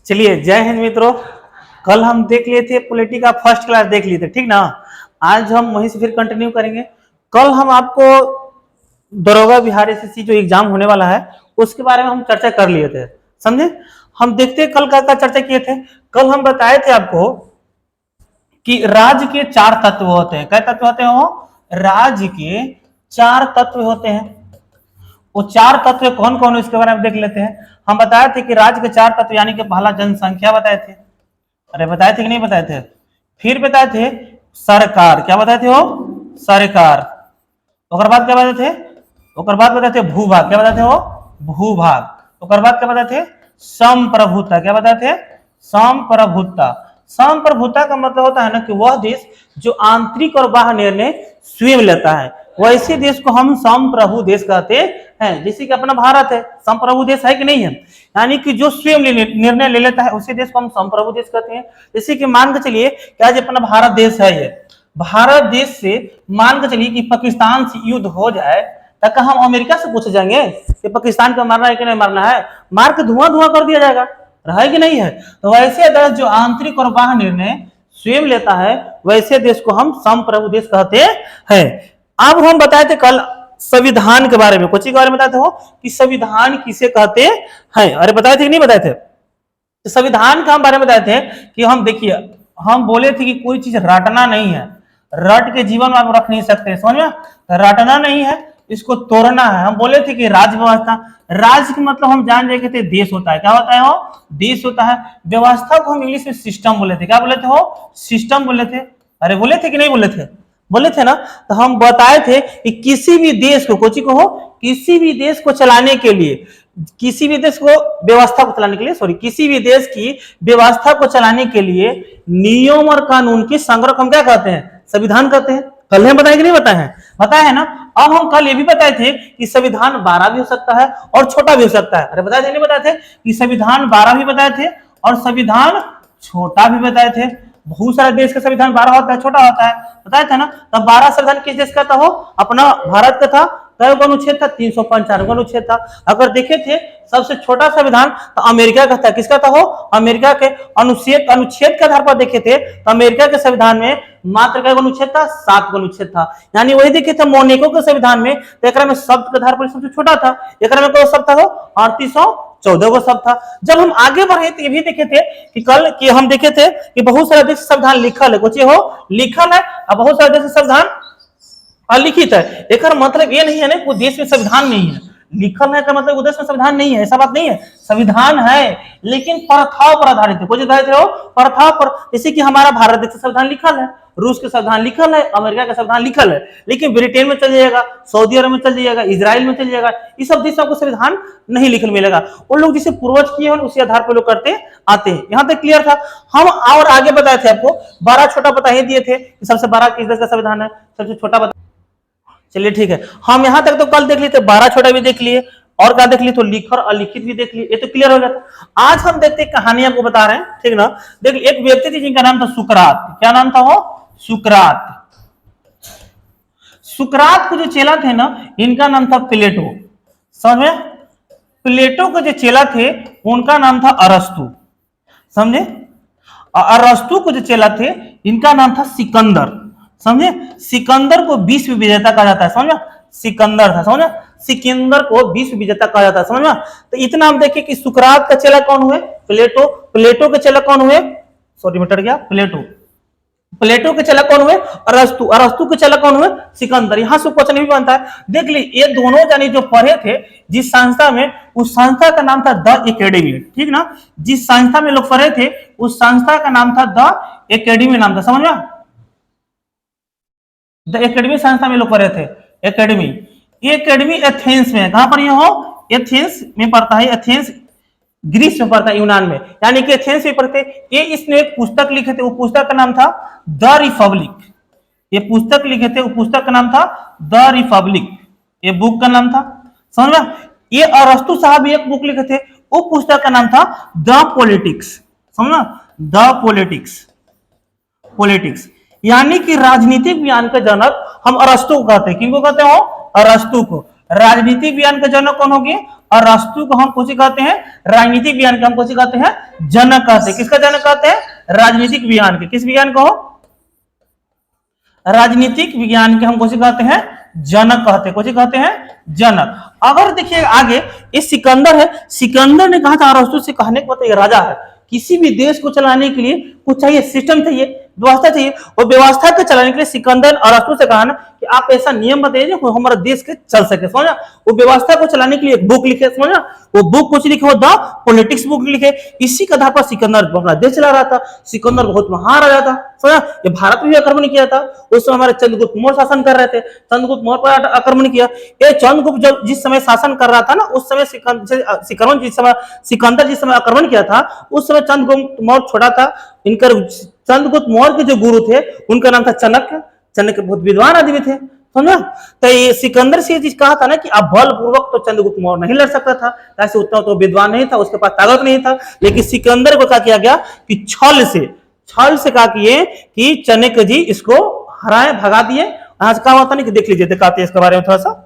चलिए, जय हिंद मित्रों। कल हम देख लिए थे पॉलिटी का फर्स्ट क्लास देख लिए थे, ठीक ना। आज हम वहीं से फिर कंटिन्यू करेंगे। कल हम आपको दरोगा बिहार एसएससी जो एग्जाम होने वाला है उसके बारे में हम चर्चा कर लिए थे, समझे। हम देखते कल का चर्चा किए थे। कल हम बताए थे आपको कि राज्य के 4 तत्व होते हैं। क्या तत्व होते हैं? वो राज्य के 4 तत्व होते हैं। वो 4 तत्व कौन कौन है इसके बारे में देख लेते हैं। हम बताए थे कि राज्य के 4 तत्व यानी कि पहला जनसंख्या बताए थे। अरे बताए थे कि नहीं बताए थे? फिर बताए थे सरकार। क्या बताए थे? वो सरकार। ओकर बाद क्या बताए थे? ओकर बाद बताए थे भूभाग। क्या बताए थे? वो भूभाग। ओकर बाद क्या बताए थे? संप्रभुता। क्या बताए थे? संप्रभुता। संप्रभुता का मतलब होता है ना कि वह देश जो आंतरिक और बाह्य निर्णय स्वयं लेता है, वैसे देश को हम संप्रभु देश कहते हैं। जैसे कि अपना भारत है, संप्रभु देश है कि नहीं है? यानी कि जो स्वयं निर्णय ले लेता है उसी देश को हम संप्रभु देश कहते हैं। जैसे कि मान के चलिए कि आज अपना भारत देश है, ये भारत देश से मान के चलिए कि पाकिस्तान से युद्ध हो जाए तो हम अमेरिका से पूछ जाएंगे कि पाकिस्तान को मारना है कि नहीं मारना है? मार के धुआं धुआं कर दिया जाएगा, है कि नहीं है? तो वैसे देश जो आंतरिक और बाह्य निर्णय स्वयं लेता है वैसे देश को हम संप्रभु देश कहते हैं। अब हम बताए थे कल संविधान के बारे में, कुछ के बारे में बताते हो कि संविधान किसे कहते हैं। अरे बताए थे कि नहीं बताए थे? तो संविधान का हम बारे में बताए थे कि हम देखिए, हम बोले थे कि कोई चीज रटना नहीं है, रट के जीवन में आप रख नहीं सकते, समझ में? रटना नहीं है, इसको तोड़ना है। हम बोले थे कि राज्य व्यवस्था, राज्य का मतलब हम जान जाए थे देश होता है। क्या होता है? वो देश होता है। व्यवस्था को हम इंग्लिश में सिस्टम बोले थे। क्या बोले थे? वो सिस्टम बोले थे। अरे बोले थे कि नहीं बोले थे? बोले थे ना। तो हम बताए थे कि किसी भी देश को, कोची को हो, किसी भी देश को चलाने के लिए, किसी भी देश को व्यवस्था को चलाने के लिए, सॉरी, किसी भी देश की व्यवस्था को चलाने के लिए नियम और कानून के संग्रह को हम क्या कहते हैं? संविधान कहते हैं। कल हम बताए कि नहीं बताए हैं? बताया है ना। अब हम कल ये भी बताए थे कि संविधान 12 भी हो सकता है और छोटा भी हो सकता है। अरे बताए थे नहीं बताए थे कि संविधान 12 भी बताए थे और संविधान छोटा भी बताए थे। बहुत सारे देश का संविधान 12 होता है, छोटा होता है, बताया था ना। तब 12 संविधान किस देश का था? हो अपना भारत का था। कई अनुच्छेद था? 395 अनुच्छेद था। अगर देखे थे सबसे छोटा संविधान तो अमेरिका का था। किसका था? हो अमेरिका के। अनुच्छेद के आधार पर देखे थे तो अमेरिका के संविधान में मात्र कई अनुच्छेद था? 7 अनुच्छेद था। यानी वही देखे थे मोनेको के संविधान में, तो एक में शब्द के आधार पर सबसे छोटा था। एक में कौन शब्द था? हो 3814 को शब्द था। जब हम आगे बढ़े तो ये भी देखे थे कि कल कि हम देखे थे कि बहुत सारे देश संविधान लिखल है, कुछ हो लिखल है, और बहुत सारे देश संविधान अलिखित है। एक मतलब ये नहीं है ना कि देश में संविधान नहीं है। लिखल है का मतलब उद्देश्य में संविधान नहीं है, ऐसा बात नहीं है। संविधान है लेकिन प्रथाओं पर आधारित है। कुछ आधारित है प्रथाओं पर। जैसे कि हमारा भारत देश का संविधान लिखल है, रूस के संविधान लिखल है, अमेरिका का संविधान लिखल है, लेकिन ब्रिटेन में चल जाएगा, सऊदी अरब में चल जाएगा, इजराइल में चल जाएगा, ये सब देशों को संविधान नहीं लिखल मिलेगा। वो लोग जिसे पूर्वज किए हैं उसी आधार पर लोग करते आते हैं। यहाँ तक क्लियर था। हम और आगे बताए थे आपको 12 छोटा बता ही दिए थे कि सबसे बड़ा किस देश का संविधान है, सबसे छोटा बता। चलिए ठीक है, हम यहां तक तो कल देख लिए थे, 12 छोटा भी देख लिए और क्या देख लिए तो लिखित और अलिखित भी देख लिए। ये तो क्लियर हो जाता। आज हम देखते हैं कहानी आपको बता रहे हैं, ठीक ना। देखिए एक व्यक्ति थी जिनका नाम था सुकरात। क्या नाम था? वो सुकरात। सुकरात को जो चेला थे ना, इनका नाम था प्लेटो। समझे? प्लेटो के जो चेला थे उनका नाम था अरस्तु। समझे? अरस्तु को जो चेला थे इनका नाम था सिकंदर। समझे? सिकंदर को विश्व विजेता कहा जाता है। समझा? सिकंदर था, समझा? सिकंदर को विश्व विजेता कहा जाता है, समझा? तो इतना हम देखें कि सुकरात का चेला कौन हुए? प्लेटो। प्लेटो के चेला कौन हुए? सॉरी मिट गया, प्लेटो। प्लेटो के चेला कौन हुए? अरस्तु। अरस्तु के चेला कौन हुए? सिकंदर। यहां से क्वेश्चन भी बनता है। देख ली ये दोनों जानी जो पढ़े थे जिस संस्था में, उस संस्था का नाम था द एकेडमी, ठीक ना। जिस संस्था में लोग पढ़े थे उस संस्था का नाम था द एकेडमी नाम था, समझ में? द एकेडमी संस्था में लोग पढ़े थे। एकेडमी, ये एकेडमी एथेंस में है। कहां पर ये हो? एथेंस में पढ़ता है। एथेंस ग्रीस में पढ़ता है, यूनान में, यानी कि एथेंस में पढ़ते। ये इसने एक पुस्तक लिखे थे, वो पुस्तक का नाम था द रिपब्लिक। ये पुस्तक लिखे थे, वो पुस्तक का नाम था द रिपब्लिक। ये बुक का नाम था, समझ में? ये अरस्तु साहब एक बुक लिखे थे, वो पुस्तक का नाम था द पॉलिटिक्स। समझना? The politics. पॉलिटिक्स यानी कि राजनीतिक विज्ञान का जनक हम अरस्तु को कहते हैं। किनको कहते हो? अरस्तु को। राजनीतिक विज्ञान का जनक कौन हो गए? और अरस्तु को हम कौन कहते हैं? राजनीतिक विज्ञान के हम कौन कहते हैं? जनक कहते हैं। किसका जनक कहते हैं? राजनीतिक विज्ञान के। किस विज्ञान को? राजनीतिक विज्ञान के हम कौन कहते हैं? जनक कहते हैं। कौन कहते हैं? जनक। अगर देखिए आगे, ये सिकंदर है, सिकंदर ने कहा था अरस्तु से कहने के बाद ये राजा है, किसी भी देश को चलाने के लिए कुछ चाहिए, सिस्टम चाहिए, व्यवस्था चाहिए, और व्यवस्था को चलाने के लिए सिकंदर अरस्तु से कहा ना कि आप ऐसा नियम बताइए जो हमारा देश के चल सके, समझा? वो व्यवस्था को चलाने के लिए एक बुक लिखे, समझा? वो बुक कुछ लिखे, द पॉलिटिक्स बुक लिखे। इसी के आधार पर सिकंदर अपना देश चला रहा था। सिकंदर बहुत महान राजा था, समझा? ये भारत में भी आक्रमण किया था। उस समय हमारे चंद्रगुप्त मौर्य शासन कर रहे थे, चंद्रगुप्त मौर्य पर आक्रमण किया। ये चंद्रगुप्त जब जिस समय शासन कर रहा था ना, उस समय सिकंदर जिस समय आक्रमण किया था, उस समय चंद्रगुप्त मौर्य छोटा था। इनकर चंद्रगुप्त मौर्य के जो गुरु थे उनका नाम था चाणक्य। चाणक्य बहुत विद्वान आदमी थे, समझा? तो ये सिकंदर से ये चीज कहा था ना कि अब बलपूर्वक तो चंद्रगुप्त मौर्य नहीं लड़ सकता था, ऐसे उतना तो विद्वान नहीं था, उसके पास ताकत नहीं था। लेकिन सिकंदर को क्या किया गया कि छल से कहा कि चाणक्य जी इसको हराए, भगा दिए। आज का होता नहीं कि देख लीजिए, दिखाते हैं इसके बारे में थोड़ा सा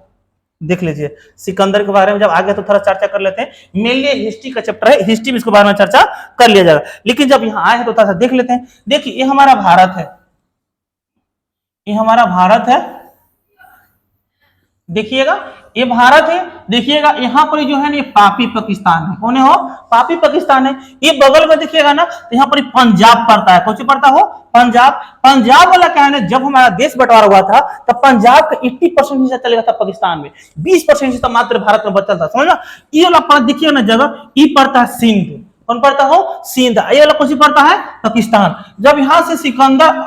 देख लीजिए। सिकंदर के बारे में जब आगे तो थोड़ा चर्चा कर लेते हैं। मेनली हिस्ट्री का चैप्टर है, हिस्ट्री में इसके बारे में चर्चा कर लिया जाएगा। लेकिन जब यहाँ आए हैं तो थोड़ा सा देख लेते हैं। देखिए ये हमारा भारत है, ये हमारा भारत है, देखिएगा ये भारत है। देखिएगा यहाँ पर जो है ना, ये पापी पाकिस्तान है। कौन है हो? पापी पाकिस्तान है। ये बगल में देखिएगा ना, तो यहाँ पर पंजाब पड़ता है। कौन सी पड़ता हो? पंजाब। पंजाब वाला क्या है ना, जब हमारा देश बंटवारा हुआ था तब पंजाब का 80% हिस्सा चलेगा था पाकिस्तान में, 20% हिस्सा मात्र भारत में बचा था, समझना? ये वाला पड़ता देखिएगा ना जगह, ये पड़ता है सिंध। कौन पड़ता हो? सिंध। ये वाला कौन सी पड़ता है? पाकिस्तान। जब यहाँ से सिकंदर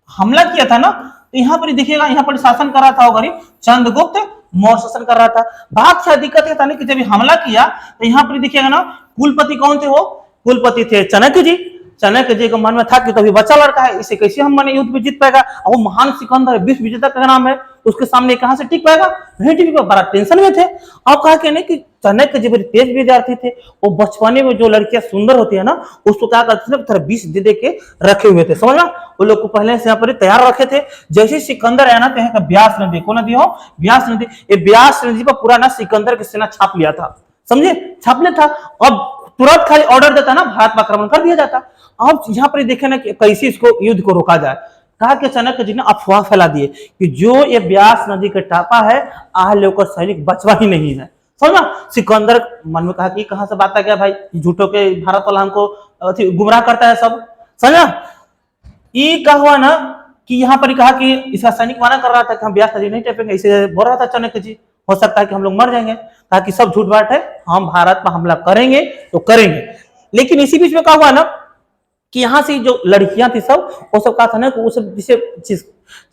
हमला किया था ना, तो यहाँ पर देखिएगा, यहाँ पर शासन कर रहा था वो चंद्रगुप्त मौर्य शासन कर रहा था। बात क्या दिक्कत है था ना कि जब हमला किया तो यहाँ पर देखिएगा ना, कुलपति कौन थे? हो कुलपति थे चाणक्य जी। चाणक्य जी के मन में था कि तो अभी बच्चा लड़का है, इसे कैसे हम माने युद्ध में जीत पाएगा? वो महान सिकंदर, विश्व विजेता का नाम है, उसके सामने कहां से टिक पाएगा? नहीं टिक पाएगा। बड़ा टेंशन में थे। अब कहा कि नहीं कि चाणक्य जी बड़े तेज विद्यार्थी थे, वो बचपने में जो लड़कियां सुंदर होती है ना, उसको क्या करते थे, थोड़ा बीस दे के रखे हुए थे, समझना? वो लोग को पहले से यहाँ पर तैयार रखे थे। जैसे सिकंदर आया ना, तो यहाँ का ब्यास नदी, कौन नदी हो? ब्यास नदी। ये ब्यास नदी पर पूरा ना सिकंदर की सेना छाप लिया था, समझे? छाप लिया था। अब तुरंत खाली ऑर्डर देता ना, भारत पर आक्रमण कर दिया जाता। अब यहाँ पर देखे ना कि कैसे इसको युद्ध को रोका जाए। कहा कि चाणक्य जी ने अफवाह फैला दिए कि जो ये ब्यास नदी का टापा है, आज लोग सैनिक बचवा ही नहीं है, समझा? सिकंदर मन में कहा कि कहां से बात आ गया भाई, झूठों के भारत वाला हमको गुमराह करता है सब, समझा? ये कहा हुआ ना कि यहाँ पर कहा कि इसका सैनिक माना कर रहा था कि हम ब्यास नदी नहीं टपेंगे, इसे बोल रहा था चाणक्य जी, हो सकता है कि हम लोग मर जाएंगे। कहा कि सब झूठ बात है, हम भारत पर हमला करेंगे तो करेंगे। लेकिन इसी बीच में कहा हुआ ना कि यहाँ से जो लड़कियां थी सब, वो सब कहा था ना कि वो सब जिसे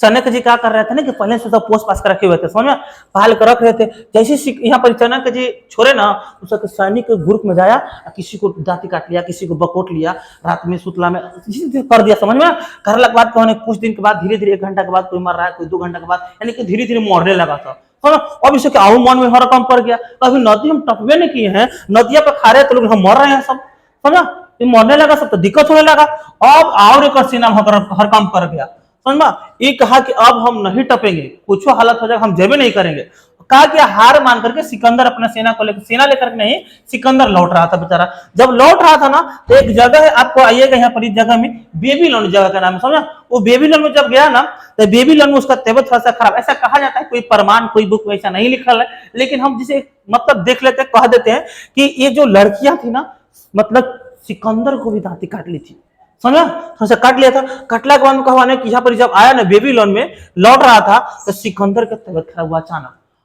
चाणक्य जी क्या कर रहे थे ना कि पहले से सब पोस्ट पास कर रखे हुए थे, समझ में पाल कर रख रहे थे। जैसे यहाँ पर चाणक्य जी छोड़े ना, उसके सैनिक ग्रुप में जाया, किसी को दांती काट लिया, किसी को बकोट लिया, रात में सुतला में कर दिया, समझ में? करने के बाद कुछ दिन के बाद धीरे धीरे 1 घंटा के बाद कोई मर रहा है, कोई 2 घंटा के बाद, यानी कि धीरे धीरे मरने लगा था। अब इसे क्या मन में हर काम पड़ गया, अभी नदी हम टपवे नहीं किए हैं, नदिया पे खा रहे तो लोग हम मर रहे हैं सब, समझा? मरने लगा सब, तो दिक्कत होने लगा। अब और एक सेना हर काम कर गया, समझा? ये कहा कि अब हम नहीं टपेंगे, कुछ हालत हो जाए हम जेबे नहीं करेंगे। कहा कि हार मान करके सिकंदर अपना सेना लेकर नहीं, सिकंदर लौट रहा था बेचारा। जब लौट रहा था ना, तो एक जगह है, आपको आइएगा यहाँ पर, इस जगह में बेबीलोन जगह का नाम है, समझा? वो बेबीलोन में जब गया ना, तो बेबीलोन में उसका तबीयत थोड़ा सा खराब, ऐसा कहा जाता है, कोई प्रमाण कोई बुक में ऐसा नहीं लिखा है, लेकिन हम जिसे मतलब देख लेते हैं, कह देते हैं कि ये जो लड़कियां थी ना, मतलब सिकंदर को भी दांती काट ली थी, समझा? थोड़ा सा काट लिया था। कटला के बाद में कहा कि यहाँ पर जब आया ना बेबीलोन में लौट रहा था, तो सिकंदर का तबीयत खराब हुआ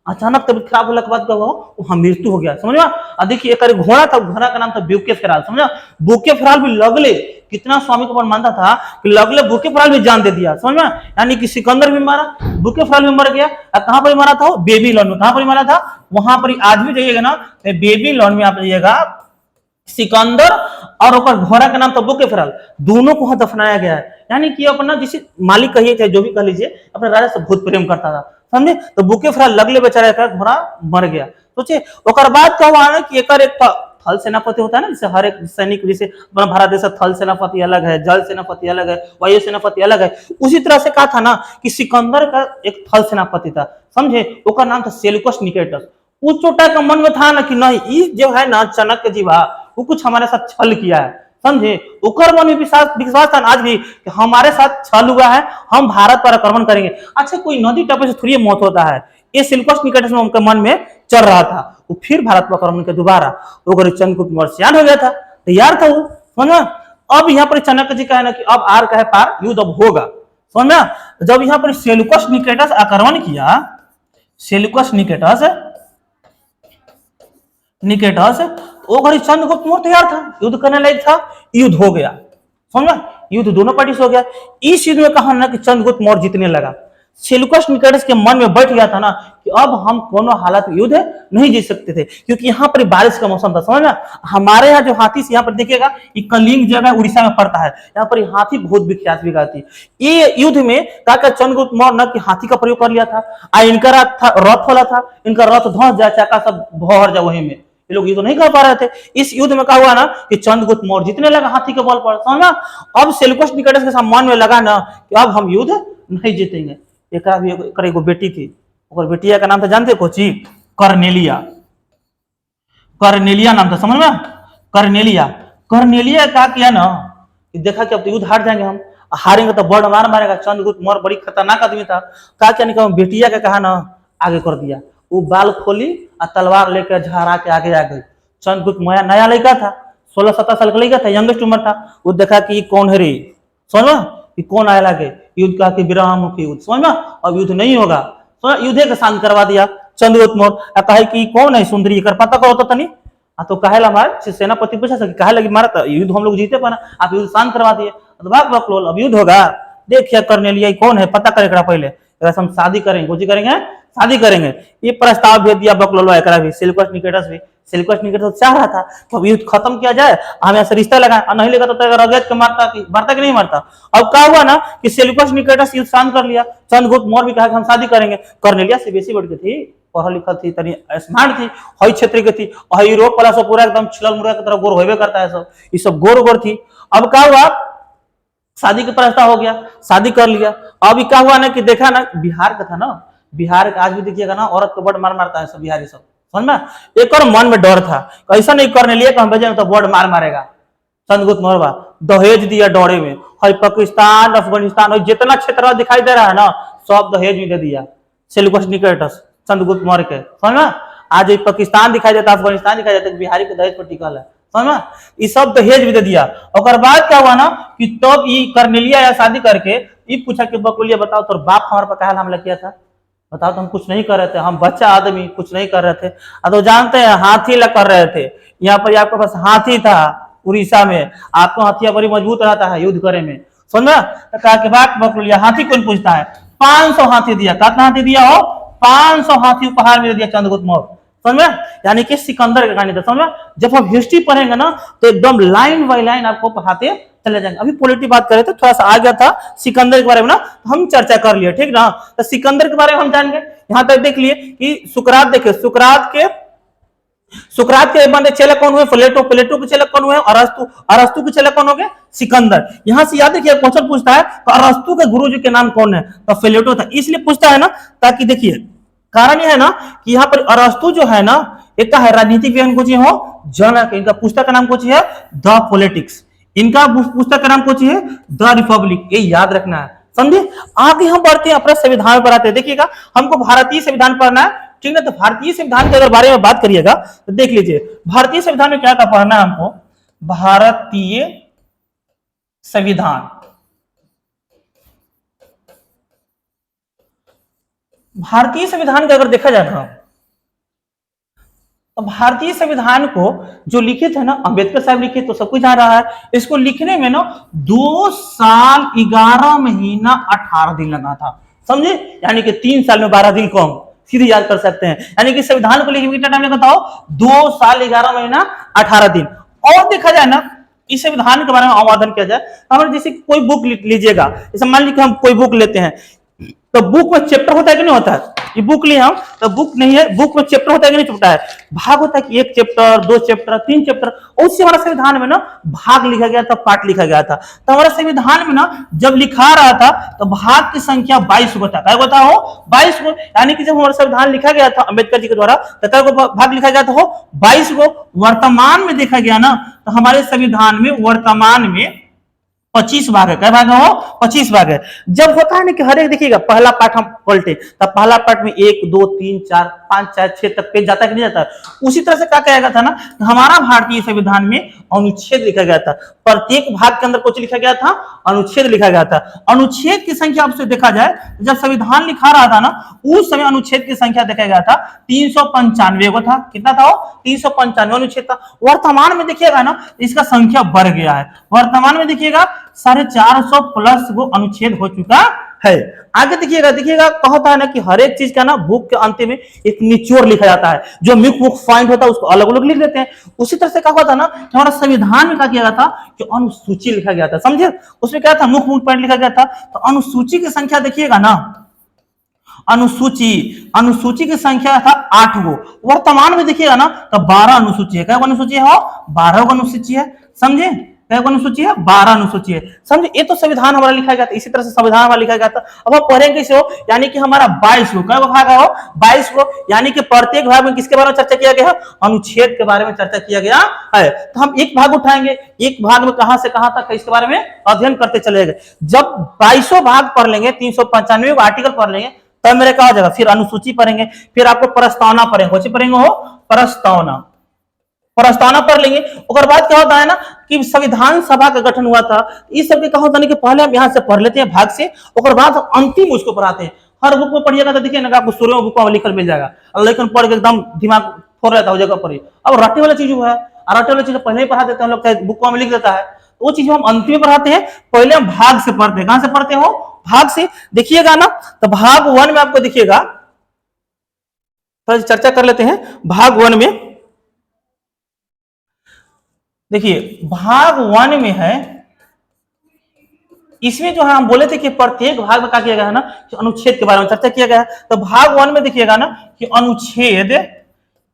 अचानक तबीयत खराब होने के बाद क्या हुआ, मृत्यु हो गया, समझा? देखिए एक घोड़ा था, घोड़ा का नाम था बुकेफेराल, समझा? बुकेफेराल भी लगले कितना स्वामी को मानता था कि लगले बुकेफेराल भी जान दे दिया, समझ में? यानी कि सिकंदर भी मारा, बुकेफेराल भी मर गया। कहां पर मारा था? बेबीलोन में। कहां पर मारा था? वहां पर आज भी जाइएगा ना, बेबीलोन में आप जाइएगा, सिकंदर और घोड़ा का नाम था बुकेफेराल, दोनों को दफनाया गया है। यानी कि अपना जिसे मालिक कहिए चाहे जो भी कह लीजिए, अपने राजा से बहुत प्रेम करता था, समझे? तो बुकेफेराल लगले बेचारा का घोड़ा मर गया। सोचिए ओकर बाद क्या हुआ ना कि एक थल सेनापति होता है ना, जैसे हर एक सैनिक, जैसे अपना भारत देश थल सेनापति अलग है, जल सेनापति अलग है, वायु सेनापति अलग है, उसी तरह से कहा था ना कि सिकंदर का एक थल सेनापति था, समझे? ओकर नाम था सेल्यूकस निकेटस। उस चोटा का मन में था ना कि नहीं ई जो है ना चाणक्य जी बा वो कुछ हमारे साथ छल किया है, समझे। ओकर मन में विश्वास था आज भी कि हमारे साथ छल हुआ है, हम भारत पर आक्रमण करेंगे। अच्छा कोई नदी टपे से थोड़ी मौत होता है, ये सिल्कस निकेटस में उनके मन में चल रहा था। वो फिर भारत पर आक्रमण के दोबारा वो चंद्रगुप्त मौर्य सियान हो गया था, तैयार था वो, समझा। अब यहाँ पर चाणक्य जी कहे ना कि अब आर कहे पार युद्ध अब होगा, समझा। जब यहाँ पर सेल्यूकस निकेटस आक्रमण किया, सेल्यूकस निकेटस वो घड़ी चंद्रगुप्त मौर्य तैयार था, युद्ध करने लायक था, युद्ध हो गया, समझा। युद्ध दोनों पार्टी से हो गया। इस युद्ध में कहा ना कि चंद्रगुप्त मौर्य जीतने लगा। सेल्यूकस निकेटस के मन में बैठ गया था ना कि अब हम कोनो हालत में युद्ध नहीं जीत सकते थे, क्योंकि यहाँ पर बारिश का मौसम था, समझना। हमारे यहाँ जो हाथी से यहाँ पर देखिएगा ये कलिंग जगह उड़ीसा में पड़ता है, यहाँ पर हाथी बहुत विख्यात भी थी। ये युद्ध में का चंद्रगुप्त मौर्य न कि हाथी का प्रयोग कर लिया था, इनका रथ वाला था, इनका रथ धंस जाए, चाका सब भर जाए, वही में ये लोग युद्ध नहीं कर पा रहे थे। इस युद्ध में क्या हुआ ना कि चंद्रगुप्त मौर्य जीतने लगा हाथी के बल पर, समझना। अब सेल्यूकस निकेटस के सम्मान में लगा ना कि अब हम युद्ध नहीं जीतेंगे। एक बेटी थी, और बेटिया का नाम था जानते कोची, कर्नेलिया। कर्नेलिया नाम था, समझ में, कर्नेलिया। कर्नेलिया क्या किया ना कि देखा कि अब तो युद्ध हार जाएंगे, हम हारेंगे तो बड़ मार मारेगा। चंद्रगुप्त मौर्य बड़ी खतरनाक आदमी था, क्या किया नहीं बेटिया का कहा ना आगे कर दिया, वो बाल खोली और तलवार लेकर झहरा के आगे आ गई। चंद्रगुप्त मौर्य नया लड़का था, 16-17 साल का लड़का था, यंगेस्ट उम्र था। वो देखा कि कौन है रे, समझ कि कौन आए लगे, युद्ध का कि विरामुखी युद्ध, समझ में, अब युद्ध नहीं होगा, युद्ध का शांत करवा दिया चंद्रगुप्त मौर्य। कहे कि कौन है सुंदरी, कर पता करो तो नहीं। तो कहे हमारे सेनापति पूछा सके कहे लगी मारा युद्ध हम लोग जीते पाना, आप युद्ध शांत करवा दिए, तो भाग बकलोल अब युद्ध होगा। देखिए करनेलिया कौन है पता करेगा पहले, हम शादी करेंगे, कुछ करेंगे, शादी करेंगे। ये प्रस्ताव भेज दिया बकलोलवा एकरा भी, सेल्यूकस निकेटस भी। सेल्यूकस निकेटस चाह रहा था कि अब युद्ध खत्म किया जाए, हम यहाँ से रिश्ता लगाए, और नहीं लगा तो रगत के मारता कि नहीं मारता। अब क्या हुआ ना कि सेल्यूकस निकेटस युद्ध शांत कर लिया। चंद्रगुप्त मौर्य भी कहा कि हम शादी करेंगे। कर्नेलिया से बेसी बढ़ गई थी, पढ़ल लिखल थी, तनी स्मार्ट थी, हई क्षेत्र की थी, और यूरोप वाला सब पूरा एकदम छिलल मुर्गा की तरह गोर होबे करता है, सब ये सब गोर गोर थी। अब क्या हुआ, शादी का प्रस्ताव हो गया, शादी कर लिया। अब क्या हुआ ना कि देखा ना बिहार का था ना, बिहार का आज भी देखिएगा ना औरत को बड़ मार मारता है सब बिहारी सब, समझ में। एक और मन में डर था, ऐसा नहीं करने लिए हम भेजेंगे तो बड़ मार मारेगा। चंद्रगुप्त मौर्य दहेज दिया डोरे में, हई पाकिस्तान अफगानिस्तान जितना क्षेत्र दिखाई दे रहा है ना सब दहेज में दे दिया सेल्यूकस निकेटस चंद्रगुप्त मौर्य के, समझ में। आज पाकिस्तान दिखाई देता, अफगानिस्तान दिखाई देता, बिहारी के दहेज पर टिकल है, समझ। ये सब दहेज भी दे दिया। और बाद क्या हुआ ना कि तब ये कर्नेलिया या शादी करके ये पूछा कि बकुलिया बताओ तो बाप हमारे पर काहे हमला किया था, बताओ तो हम कुछ नहीं कर रहे थे, हम बच्चा आदमी कुछ नहीं कर रहे थे। तो जानते हैं हाथी ला कर रहे थे, यहाँ पर आपके पास हाथी था उड़ीसा में, आपको हाथिया बड़ी मजबूत रहता है युद्ध करे में, समझा। कहा कि बात बकुलिया हाथी कौन पूछता है, 500 हाथी दिया। कितना हाथी दिया हो, 500 हाथी उपहार में दिया चंद्रगुप्त मौर्य, समझ में। यानी कि सिकंदर का कहानी था, समझ में। जब हम हिस्ट्री पढ़ेंगे ना तो एकदम लाइन बाय लाइन आपको पढ़ाते चले जाएंगे। अभी पॉलिटी बात करें तो थोड़ा सा आ गया था सिकंदर के बारे में ना, तो हम चर्चा कर लिए, ठीक ना। तो सिकंदर के बारे में हम जान गए, यहां तक देख लिए कि सुकरात देखे, सुकरात के बंदे चेला कौन हुए, प्लेटो, प्लेटो के चेला कौन हुए, अरस्तु, अरस्तु के चेला कौन हो गए, सिकंदर। यहां से याद रखिए क्वेश्चन पूछता है तो अरस्तु के गुरुजी के नाम कौन है, तो प्लेटो था, इसलिए पूछता है ना ताकि देखिए कारण यह है ना कि यहाँ पर अरस्तु जो है ना एक है राजनीतिक विज्ञान कुछ हो जन, इनका पुस्तक का नाम कुछ है द पॉलिटिक्स, इनका पुस्तक का नाम कुछ है द रिपब्लिक, ये याद रखना है, समझे। आगे हम बढ़ते हैं अपना संविधान पर आते हैं। देखिएगा हमको भारतीय संविधान पढ़ना है, ठीक है। तो भारतीय संविधान के अगर बारे में बात करिएगा तो देख लीजिए भारतीय संविधान में क्या क्या पढ़ना है हमको। भारतीय संविधान, भारतीय संविधान का अगर देखा जाए ना तो भारतीय संविधान को जो लिखित है ना अंबेडकर साहब लिखे, तो सब कुछ आ रहा है। इसको लिखने में ना 2 साल 11 महीना 18 दिन लगा था, समझे। यानी कि 3 साल में 12 दिन कम, सीधे याद कर सकते हैं। यानी कि संविधान को लिखने में कितना टाइम लगा था, 2 साल 11 महीना 18 दिन। और देखा जाए ना इस संविधान के बारे में अवधान किया जाए, हमारे जैसे कोई बुक लीजिएगा, जैसे मान लीजिए हम कोई बुक लेते हैं तो बुक में चैप्टर होता है कि नहीं होता है, ये बुक लिए हम तो बुक नहीं है, बुक में चैप्टर होता है कि नहीं होता है, भाग होता है कि 1 चैप्टर 2 चैप्टर 3 चैप्टर, उससे हमारा संविधान में ना भाग लिखा गया था, पार्ट लिखा गया था। तो हमारे संविधान में ना जब लिखा रहा था तो भाग की संख्या 22 को था, क्या होता हो 22 को, यानी कि जब हमारा संविधान लिखा गया था अंबेडकर जी के द्वारा तो को भाग लिखा गया था हो 22 को। वर्तमान में देखा गया ना तो हमारे संविधान में वर्तमान में 25 भाग है, क्या भाग हो 25 भाग है। जब होता है ना कि हर एक देखिएगा पहला पार्ट हम पलटे तब पहला पार्ट में 1 2 3 4 5 6 तक पेज जाता है कि नहीं जाता, उसी तरह से क्या कहा गया था ना, हमारा भारतीय संविधान में अनुच्छेद लिखा गया था, प्रत्येक भाग के अंदर कुछ लिखा गया था, अनुच्छेद लिखा गया था। अनुच्छेद की संख्या आपसे देखा जाए जब संविधान लिखा रहा था ना उस समय अनुच्छेद की संख्या देखा गया था 395 को था, कितना था 395 अनुच्छेद था। वर्तमान में देखिएगा ना इसका संख्या बढ़ गया है, वर्तमान में देखिएगा 450 प्लस वो अनुच्छेद हो चुका है। आगे देखिएगा कहता है ना कि हर एक चीज का ना बुक के अंत में एक निचोड़ लिखा जाता है, जो मुख्य पॉइंट होता है उसको अलग अलग लिख देते हैं। उसी तरह से क्या होता है ना कि हमारा संविधान में क्या किया गया था कि अनुसूची लिखा गया था, समझे, उसमें क्या था मुख्य पॉइंट लिखा गया था। तो अनुसूची की संख्या देखिएगा ना, अनुसूची की संख्या था 8 गो, वर्तमान में देखिएगा ना तो 12 अनुसूची है, क्या अनुसूची है 12 गो अनुसूची है, समझे, क्या अनुसूची है 12 अनुसूची है, समझे। ये तो संविधान हमारा लिखा गया था, इसी तरह से संविधान हमारा लिखा गया था। अब हम पढ़ेंगे कैसे हो, यानी कि हमारा 22 गो, क्या भाग हो 22 गो, यानी कि प्रत्येक भाग में किसके बारे में चर्चा किया गया है, अनुच्छेद के बारे में चर्चा किया गया है। तो हम एक भाग उठाएंगे, एक भाग में कहां से कहां तक इसके बारे में अध्ययन करते चले गए। जब 22 भाग पढ़ लेंगे, 395 आर्टिकल पढ़ लेंगे, तब मेरे कहा जाएगा फिर अनुसूची पढ़ेंगे, फिर आपको प्रस्तावना पढ़ेंगे, कौन सी पढ़ेंगे हो प्रस्तावना पढ़ लेंगे। उसके बाद क्या होता है ना कि संविधान सभा का गठन हुआ था, इस सब के क्या होता है कि पहले हम यहाँ से पढ़ लेते हैं भाग से, उसके बाद हम अंतिम उसको पढ़ाते हैं। हर बुक में पढ़िएगा तो देखिए ना आपको 16 बुक में लिखल मिल जाएगा, लेकिन पढ़ के एकदम दिमाग फोड़ रहता है जगह पर ही। अब रट्टे वाला चीज है, रट्टे वाला चीज पहले ही पढ़ा देते हैं हम लोग, बुक में लिख देता है, वो चीज हम अंतिम में पढ़ाते हैं, पहले हम भाग से पढ़ते हैं। कहां से पढ़ते हो भाग से, देखिएगा ना तो भाग 1 में आपको देखिएगा, चर्चा कर लेते हैं भाग 1 में। देखिए भाग 1 में है, इसमें जो है हम बोले थे कि प्रत्येक भाग में क्या किया गया है ना कि अनुच्छेद के बारे में चर्चा किया गया है। तो भाग 1 में देखिएगा ना कि अनुच्छेद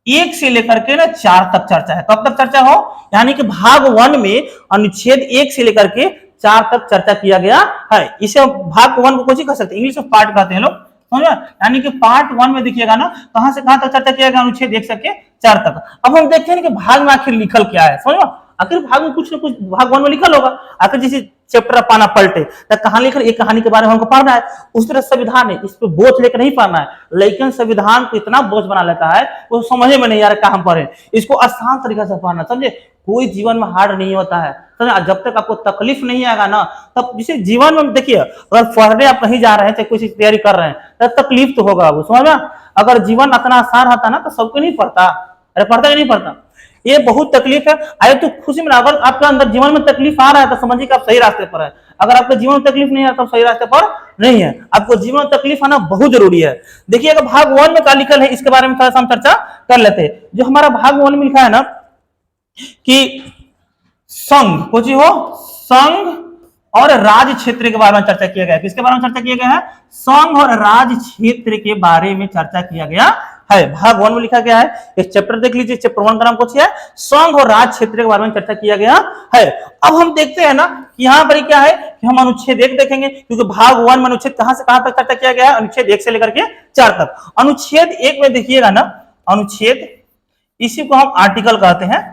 1 से लेकर के ना 4 तक चर्चा है। कब तक चर्चा हो, यानी कि भाग 1 में अनुच्छेद 1 से लेकर के 4 तक चर्चा किया गया है। इसे भाग 1 को कुछ कह सकते हैं, इंग्लिश में पार्ट कहते हैं लोग, समझा। यानी कि पार्ट 1 में देखिएगा ना कहां से कहां तक चर्चा किया गया, अनुच्छेद 1 से 4 तक। अब हम देखते हैं कि भाग में आखिर लिखल क्या है, समझो, आखिर भाग में कुछ ना कुछ भाग 1 में लिखल होगा। आखिर जैसे चैप्टर पाना पलटे तो कहानी लिखल, एक कहानी के बारे में हमको पढ़ना है, उस तरह संविधान है, इस पे बोझ लेकर नहीं पढ़ना है। लेकिन संविधान को इतना बोझ बना लेता है वो समझे में नहीं आ रहा कहां हम पढ़े, इसको आसान तरीके से पढ़ना, समझे। कोई जीवन में हार्ड नहीं होता है, समझे। जब तक आपको तकलीफ नहीं आएगा ना, तब जैसे जीवन में देखिए अगर पढ़ने आप कहीं जा रहे हैं, चाहे कोई तैयारी कर रहे हैं, तब तकलीफ तो होगा, वो समझ में। अगर जीवन इतना आसान रहता ना तो सबको नहीं पढ़ता, अरे पढ़ता कि नहीं पढ़ता। ये बहुत तकलीफ है, आए तो खुशी में, अगर आपके अंदर जीवन में तकलीफ आ रहा है तो समझिए कि आप सही रास्ते पर है। अगर आपके जीवन में तकलीफ नहीं आ रहा तो सही रास्ते पर नहीं है, आपको जीवन में तकलीफ आना बहुत जरूरी है। देखिए अगर भाग 1 में क्या लिखल है इसके बारे में थोड़ा सा हम चर्चा कर लेते हैं। जो हमारा भाग 1 में लिखा है ना कि संघ, कुछ हो संघ और राज्य क्षेत्र के बारे में चर्चा किया गया है। किसके बारे में चर्चा किया गया है, संघ और राज्य क्षेत्र के बारे में चर्चा किया गया है। भाग 1 में लिखा गया है, एक चैप्टर देख लीजिए, चैप्टर 1 का नाम कुछ है संघ और राज्य क्षेत्र के बारे में चर्चा किया गया है। अब हम देखते हैं ना कि यहाँ पर क्या है कि हम अनुच्छेद 1 देखेंगे, क्योंकि भाग 1 में अनुच्छेद कहां से कहां तक चर्चा किया गया है, अनुच्छेद 1 से लेकर के 4 तक। अनुच्छेद 1 में देखिएगा ना, अनुच्छेद, इसी को हम आर्टिकल कहते हैं,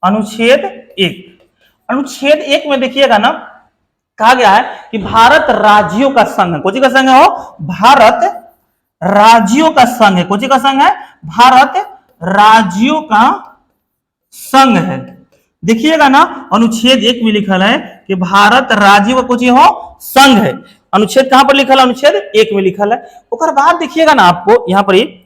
अनुच्छेद 1। अनुच्छेद 1 में देखिएगा ना कहा गया है कि भारत राज्यों का संघ है। कौन का संघ है, भारत राज्यों का संघ है। कौन का संघ है, भारत राज्यों का संघ है। देखिएगा ना अनुच्छेद 1 में लिखा है कि भारत राज्यों का कुछ हो संघ है। अनुच्छेद कहां पर लिखा है, अनुच्छेद 1 में लिखा है। उसके बाद देखिएगा ना आपको यहाँ पर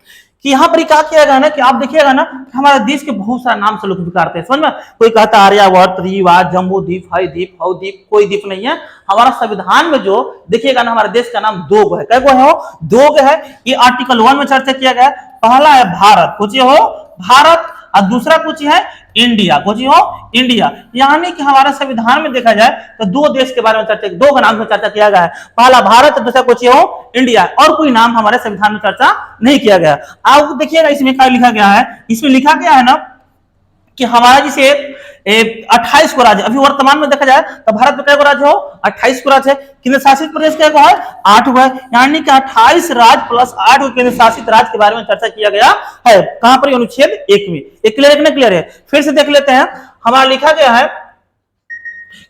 कि यहाँ पर क्या किया गया ना कि आप देखिएगा ना कि हमारे देश के बहुत सारे नाम से लोग पुकारते हैं, समझ में। कोई कहता है आर्यावर्त, रीवा, जम्बू द्वीप, हई द्वीप, हव द्वीप, कोई द्वीप नहीं है। हमारा संविधान में जो देखिएगा ना हमारे देश का नाम 2 गो है। क्या गो है, 2 गो है। ये आर्टिकल 1 में चर्चा किया गया है। पहला है भारत, कुछ हो भारत, और दूसरा कुछ है इंडिया, कोची हो इंडिया। यानी कि हमारे संविधान में देखा जाए तो दो देश के बारे में चर्चा, दो नाम में चर्चा किया गया है, पहला भारत, दूसरा कोची हो इंडिया, और कोई नाम हमारे संविधान में चर्चा नहीं किया गया। आप देखिएगा इसमें क्या लिखा गया है, इसमें लिखा गया है ना कि हमारा जिसे 28 को राज्य, अभी वर्तमान में देखा जाए तो भारत में क्या राज्य हो 28 को राज्य है, केंद्र शासित प्रदेश क्या है 8 है, यानी कि 28 राज्य प्लस 8 केंद्र शासित राज्य के बारे में चर्चा किया गया है। कहां पर अनुच्छेद 1 में। एक क्लियर है कि नहीं क्लियर है? फिर से देख लेते हैं, हमारा लिखा गया है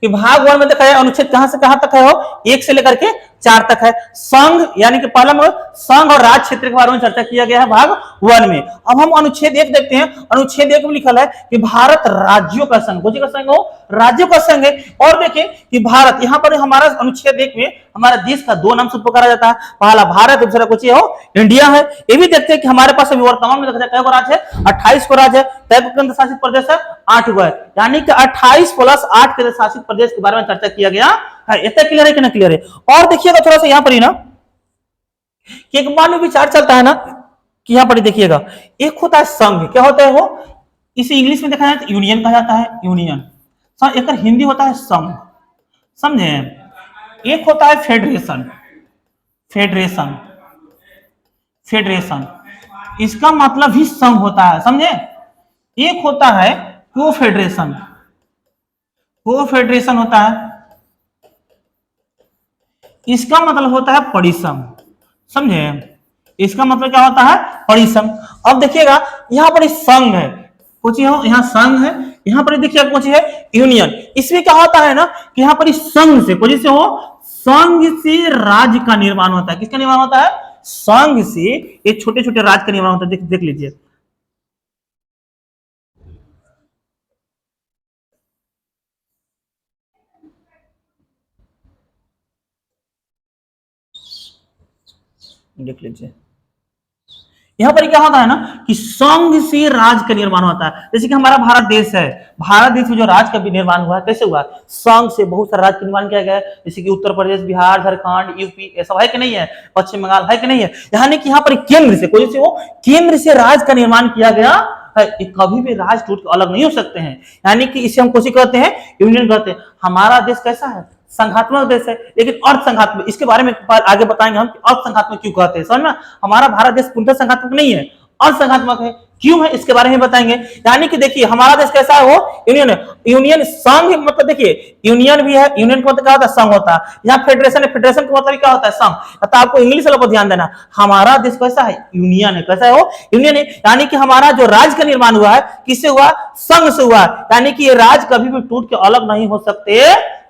कि भाग 1 में देखा जाए अनुच्छेद कहां से कहां तक है हो 1 से लेकर के 4 तक है। संघ यानी कि पहला में संघ और राज्य क्षेत्र के बारे में चर्चा किया गया है भाग 1 में। अब हम अनुच्छेद 1 देखते हैं। अनुच्छेद 1 में लिखा है कि भारत राज्यों का संघ, कौन सा संघ हो राज्यों का संघ है। और देखिए कि भारत यहां पर हमारा अनुच्छेद 1 में हमारे देश का दो नाम से पुकारा जाता है, पहला भारत, दूसरा कुछ हो इंडिया है। ये भी देखते हैं कि हमारे पास अभी वर्तमान में देखा जाए राज्य है 28 को राज्य है, केंद्र शासित प्रदेश है 8 है, यानी कि 28 प्लस 8 केंद्र शासित प्रदेश के बारे में चर्चा किया गया है। इतना क्लियर है कि नहीं क्लियर है? और देखिएगा थोड़ा सा यहां पर ही ना कि एक बार में विचार चलता है ना कि यहां पर देखिएगा एक होता है संघ, क्या होता है वो, इसे इंग्लिश में देखा जाए तो यूनियन कहा जाता है, यूनियन। एक हिंदी होता है संघ, समझे। एक होता है फेडरेशन, फेडरेशन, फेडरेशन इसका मतलब भी संघ होता है, समझे। एक होता है कोफेडरेशन, कोफेडरेशन होता है, इसका मतलब होता है परिसंघ, समझे। इसका मतलब क्या होता है परिसंघ। अब देखिएगा यहां पर संघ है, कुछ हो यहाँ संघ है, यहां पर देखिए कुछ है यूनियन। इसमें क्या होता है ना कि यहां पर संघ से, कुछ से हो संघ से राज्य का निर्माण होता है। किसका निर्माण होता है? संघ से एक छोटे छोटे राज्य का निर्माण होता है। देख लीजिए, देख लीजिए यहां पर क्या होता है ना कि संघ से राज्य का निर्माण होता है। जैसे कि हमारा भारत देश है, भारत देश में जो राज्य का भी निर्माण हुआ है कैसे हुआ? संघ से बहुत सारा राज्य का निर्माण किया गया है। जैसे कि उत्तर प्रदेश, बिहार, झारखंड, यूपी, ये सब है कि नहीं है? पश्चिम बंगाल है कि नहीं है? यानी कि यहाँ पर केंद्र से, कोई से हो केंद्र से राज्य का निर्माण किया गया है। कभी भी राज्य टूट के अलग नहीं हो सकते हैं, यानी कि इसे हम कोशिश कहते हैं यूनियन कहते हैं। हमारा देश कैसा है? संघात्मक देश है, लेकिन अर्थ संघात्मक, इसके बारे में आगे बताएंगे हम अर्थ संघात्मक क्यों कहते हैं। समझ में? हमारा भारत देश पूर्णतः संघात्मक नहीं है, अर्थ संघात्मक है। क्यों है इसके बारे में बताएंगे। यानी कि देखिए हमारा देश कैसा है, वो यूनियन है। यूनियन संघ मतलब देखिए यूनियन भी है, यूनियन का मतलब क्या होता है? संघ होता है। यहाँ फेडरेशन है, फेडरेशन का मतलब क्या होता है? संघ। तो आपको इंग्लिश वालों को ध्यान देना, हमारा देश कैसा है? यूनियन है। कैसा है वो? यूनियन है। यानी कि हमारा जो राज्य का निर्माण हुआ है किससे हुआ? संघ से हुआ। यानी कि ये राज्य कभी भी टूट के अलग नहीं हो सकते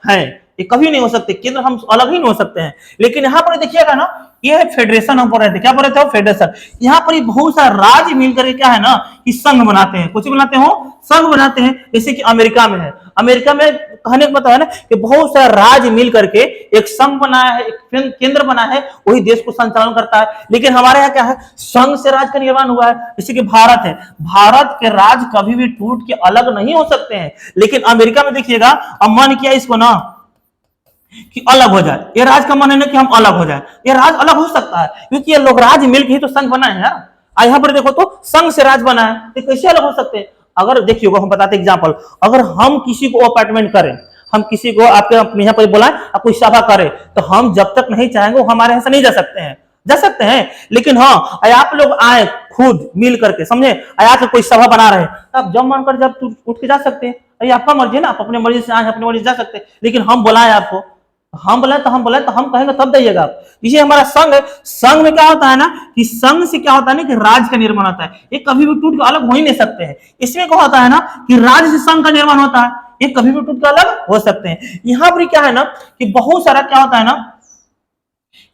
हैं, ये कभी नहीं हो सकते, केंद्र हम अलग ही नहीं हो सकते हैं। लेकिन यहां पर देखिएगा ना, ये है फेडरेशन, हम बोल रहे थे, क्या बोल रहे थे? फेडरेशन। यहाँ पर बहुत सारे राज्य मिलकर क्या है ना कि संघ बनाते हैं। कुछ बनाते हो संघ बनाते हैं। जैसे कि अमेरिका में है, अमेरिका में कहने का मतलब है ना कि बहुत सारे राज्य मिल करके एक संघ बनाया है, एक केंद्र बना है, वही देश को संचालन करता है। लेकिन हमारे यहाँ क्या है? संघ से राज्य का निर्माण हुआ है। जैसे कि भारत है, भारत के राज्य कभी भी टूट के अलग नहीं हो सकते हैं। लेकिन अमेरिका में देखिएगा, अब मन किया इसको ना कि अलग हो जाए, ये राज का मन है ना कि हम अलग हो जाए। ये राज अलग हो सकता है क्योंकि ये लोग राज्य मिलकर ही तो संघ बना है यार। यहाँ पर देखो तो संघ से राज बना है, तो कैसे अलग हो सकते हैं? अगर देखिए हम बताते एग्जांपल, अगर हम किसी को अपॉइंटमेंट करें, हम किसी को आपके यहाँ पर बुलाएं, आप कोई सभा करें, तो हम जब तक नहीं चाहेंगे वो हमारे यहाँ से नहीं जा सकते हैं। जा सकते हैं, लेकिन हाँ आप लोग आए खुद मिल करके, समझे, आया कोई सभा बना रहे, आप जब मन कर जब उठ के जा सकते हैं। ये आपका मर्जी है ना, आप अपने मर्जी से आए, अपनी मर्जी से जा सकते हैं। लेकिन हम बुलाएं आपको, हम बोले तो हम कहेंगे तब जाइएगा आप। इसे हमारा संघ है। संघ में क्या होता है ना कि संघ से क्या होता है ना कि राज्य का निर्माण होता है। ये कभी भी टूट के अलग हो ही नहीं सकते हैं। इसमें क्या होता है ना कि राज्य से संघ का निर्माण होता है, ये कभी भी टूट के अलग हो सकते हैं। यहाँ पर क्या है ना कि बहुत सारा क्या होता है ना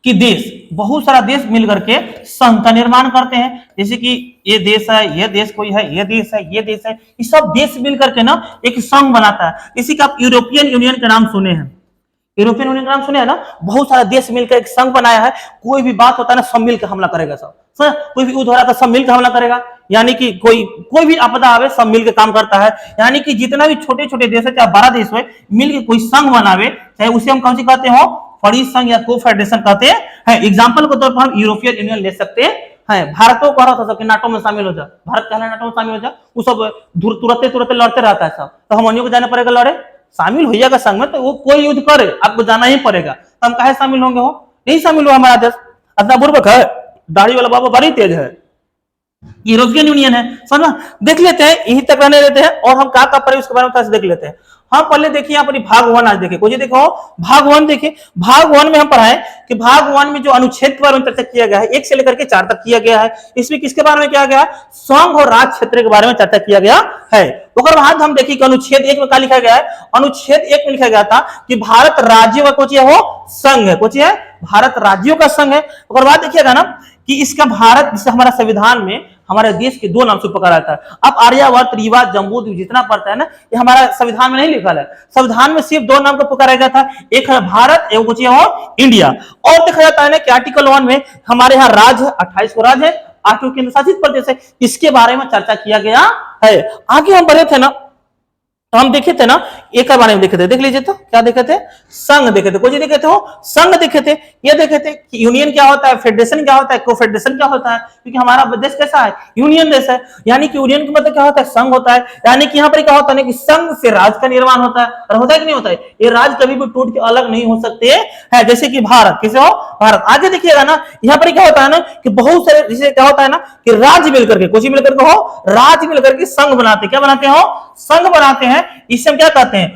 कि देश, बहुत सारा देश मिलकर के संघ का निर्माण करते हैं। जैसे कि ये देश है, ये देश कोई है, ये देश है, ये देश है, ये सब देश मिलकर के ना एक संघ बनाता है। इसी का आप यूरोपियन यूनियन का नाम सुने हैं, यूरोपियन यूनियन का नाम सुने हैं ना। बहुत सारा देश मिलकर एक संघ बनाया है। कोई भी बात होता है ना सब मिलकर हमला करेगा, सब कोई भी युद्ध हो रहा था सब मिलकर हमला करेगा। यानी कि कोई भी आपदा आवे सब मिलकर काम करता है। यानी कि जितना भी छोटे छोटे देश है, चाहे बड़ा देश हो, मिलकर कोई संघ बनावे, चाहे उसे हम कौन सी कहते हो? परिसंघ या कोफेडरेशन कहते हैं। एग्जाम्पल के तौर पर हम यूरोपियन यूनियन ले सकते है, भारत को कह रहा था सब कि नाटो में शामिल हो जा, भारत कहना नाटो में शामिल हो जा, वो सब तुरंत तुरंत लड़ते रहता है सब, तो हम को जाना पड़ेगा लड़े, शामिल हो जाएगा संघ में तो वो कोई युद्ध करे आपको जाना ही पड़ेगा, तो हम काहे शामिल होंगे, हो नहीं शामिल हुआ हमारा देश, अपना बुर्बक है, दाढ़ी वाला बाबा बड़ी तेज है, यूरोपियन यूनियन है, समझ देख लेते हैं, यहीं तक रहने देते हैं और हम क्या कर पा रहे उसके बारे में थोड़ा सा देख लेते हैं। हम पहले देखिए यहाँ पर भाग 1 आज देखे, कोई देखो भाग 1 देखिए, भाग 1 में हम पढ़ाए कि भाग 1 में जो अनुच्छेद के बारे में चर्चा किया गया है 1 से लेकर के 4 तक किया गया है, इसमें किसके बारे में किया गया, संघ और राज्य क्षेत्र के बारे में चर्चा किया गया है। उसके बाद हम देखिए कि अनुच्छेद 1 में क्या लिखा गया है, अनुच्छेद 1 में लिखा गया था कि भारत राज्यों का कुछ हो संघ है, कुछ है भारत राज्यों का संघ है। उसके बाद देखिएगा ना कि इसका भारत जिसे हमारा संविधान में हमारे देश के 2 नाम से पुकारा जाता है। अब आर्यावर्त, रीवा, जम्बू द्वीप जितना पड़ता है ना ये हमारा संविधान में नहीं लिखा है, संविधान में सिर्फ 2 नाम को पुकारा गया था, एक है भारत एवं कुछ हो इंडिया। और देखा जाता है ना कि आर्टिकल 1 में हमारे यहाँ राज्य 28 को राज्य है, 8 केंद्र शासित प्रदेश है, इसके बारे में चर्चा किया गया है। आगे हम बढ़े थे ना तो हम देखे थे ना एक के बारे में देखे थे, देख लीजिए तो क्या देखे थे, संघ देखे थे, कोई देखे थे हो संघ देखे थे, ये देखे थे कि यूनियन क्या होता है, फेडरेशन क्या होता है, कोफेडरेशन क्या होता है, क्योंकि हमारा देश कैसा है यूनियन देश है, यानी कि यूनियन का मतलब क्या होता है संघ होता है, यानी कि यहाँ पर क्या होता है कि संघ से राज्य का निर्माण होता है, और होता है कि नहीं होता है, ये राज्य कभी भी टूट के अलग नहीं हो सकते हैं, जैसे कि भारत किसे हो भारत। आगे देखिएगा ना यहाँ पर क्या होता है ना कि बहुत सारे जैसे क्या होता है ना कि राज्य मिलकर के कुछ मिलकर के हो राज्य मिलकर के संघ बनाते, क्या बनाते हो संघ बनाते हैं, इसे हम क्या कहते हैं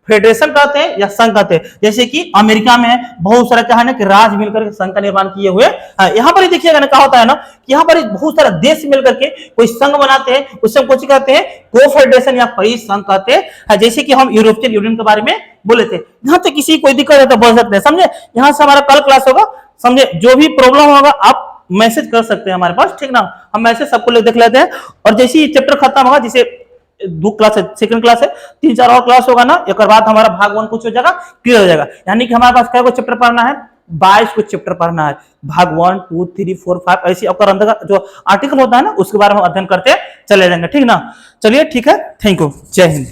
फेडरेशन कहते हैं या संघ कहते हैं। जैसे कि अमेरिका में बहुत सारा क्या है ना कि राज्य मिलकर के संघ का निर्माण किए हुए हैं। यहाँ पर देखिएगा ना क्या होता है ना कि यहाँ पर बहुत सारा देश मिलकर के कोई संघ बनाते हैं, उससे कुछ कहते हैं कोफेडरेशन या परिसंघ कहते हैं। जैसे कि हम यूरोपियन यूनियन के बारे में बोले थे, यहाँ तक किसी कोई दिक्कत है तो बोल सकते हैं, समझे। यहाँ से हमारा कल क्लास होगा, समझे, जो भी प्रॉब्लम होगा आप मैसेज कर सकते हैं हमारे पास, ठीक ना, हम मैसेज सबको देख लेते हैं। और जैसे ही चैप्टर खत्म होगा, जिसे 2 क्लास है, सेकंड क्लास है, 3-4 और क्लास होगा ना, एक बाद हमारा भाग 1 कुछ हो जाएगा, क्लियर हो जाएगा। यानी कि हमारे पास क्या को चैप्टर पढ़ना है 22 को चैप्टर पढ़ना है, भाग 1 2 3 4 5 ऐसी आपका अंदर का जो आर्टिकल होता है ना उसके बारे में अध्ययन करते चले जाएंगे, ठीक ना। चलिए ठीक है, थैंक यू, जय हिंद।